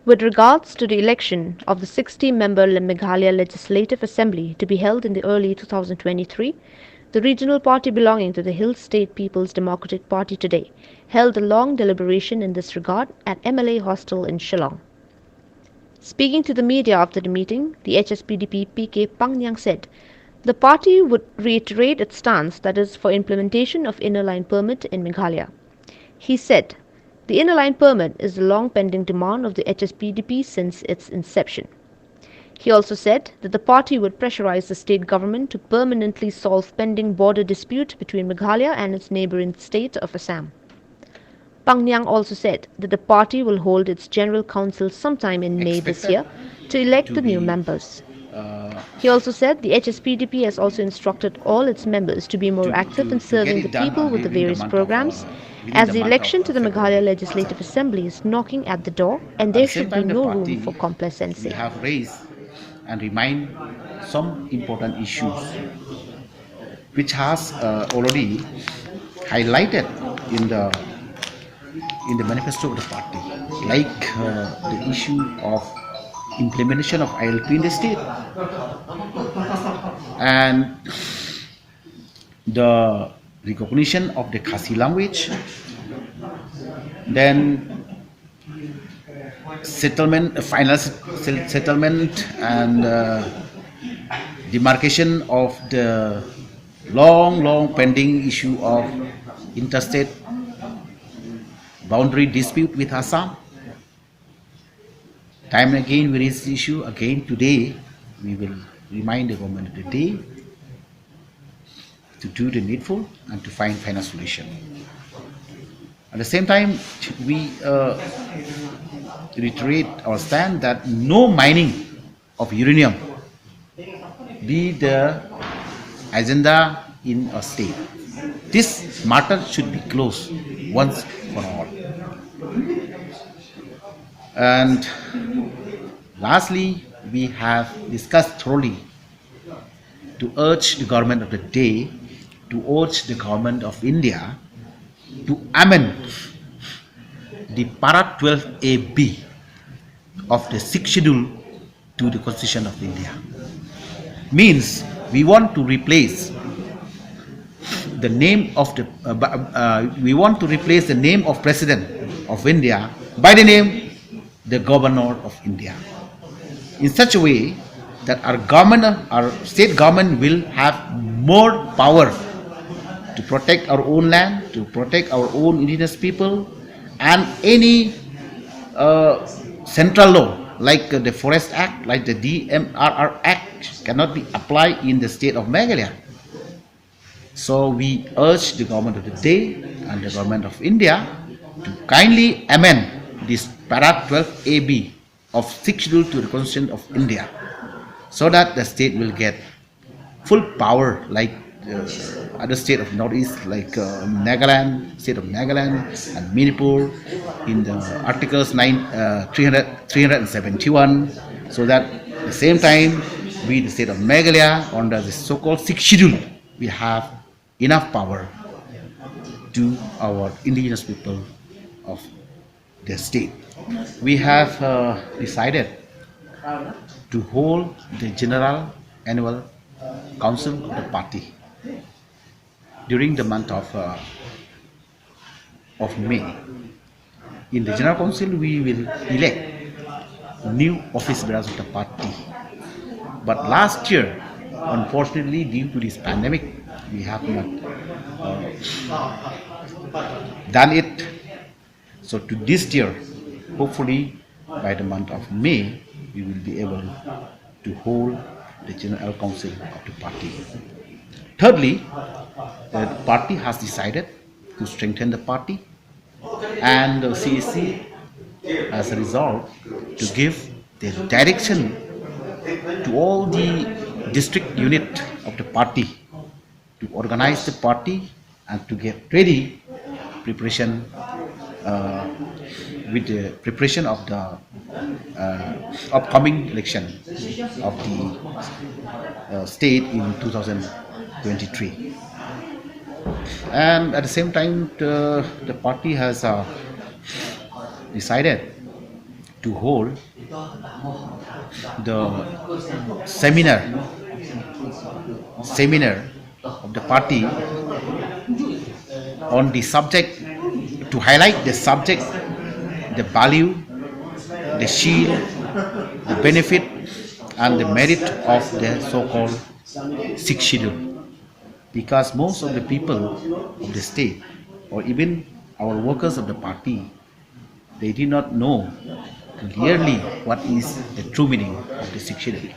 With regards to the election of the 60-member Meghalaya Legislative Assembly to be held in the early 2023, the regional party belonging to the Hill State People's Democratic Party today held a long deliberation in this regard at MLA Hostel in Shillong. Speaking to the media after the meeting, the HSPDP PK Pangyang said the party would reiterate its stance that is for implementation of inner line permit in Meghalaya. He said the inner line permit is a long pending demand of the HSPDP since its inception. He also said that the party would pressurize the state government to permanently solve pending border dispute between Meghalaya and its neighbouring state of Assam. Pangyang also said that the party will hold its General Council sometime in May this year to elect the new members. He also said the HSPDP has also instructed all its members to be more active in serving the people with the various programs, as the election to the Meghalaya Legislative Assembly is knocking at the door and there should be no room for complacency. We have raised and remind some important issues which has already highlighted in the manifesto of the party, like the issue of implementation of ILP in the state and the recognition of the Khasi language, then final settlement and demarcation of the long pending issue of interstate boundary dispute with Assam. Time and again we raise the issue. Again today we will remind the government of the day to do the needful and to find final solution. At the same time, we reiterate our stand that no mining of uranium be the agenda in a state. This matter should be closed once for all. And lastly, we have discussed thoroughly to urge the government of the day, to urge the government of India to amend the Para 12AB of the 6th schedule to the Constitution of India. Means we want to replace the name of the name of President of India by the name the Governor of India, in such a way that our state government will have more power to protect our own land, to protect our own indigenous people, and any central law like the Forest Act, like the DMRR Act cannot be applied in the state of Meghalaya. So we urge the government of the day and the government of India to kindly amend this Para 12AB of 6th schedule to the Constitution of India, so that the state will get full power like other state of Northeast, like Nagaland, state of Nagaland and Manipur in the Articles 371, so that at the same time we, the state of Meghalaya, under the so-called 6th schedule, we have enough power to our indigenous people of the state. We have decided to hold the General Annual Council of the party during the month of May. In the General Council, we will elect new office bearers of the party. But last year, unfortunately, due to this pandemic, we have not done it. So to this year, hopefully by the month of May, we will be able to hold the General Council of the party. Thirdly, the party has decided to strengthen the party, and the CAC has resolved to give the direction to all the district unit of the party to organize the party and to get ready preparation with the preparation of the upcoming election of the state in 2023. And at the same time, the party has decided to hold the seminar of the party on the subject, to highlight the subject, the value, the shield, the benefit and the merit of the so-called sixth schedule. Because most of the people of the state, or even our workers of the party, they did not know clearly what is the true meaning of the sixth schedule.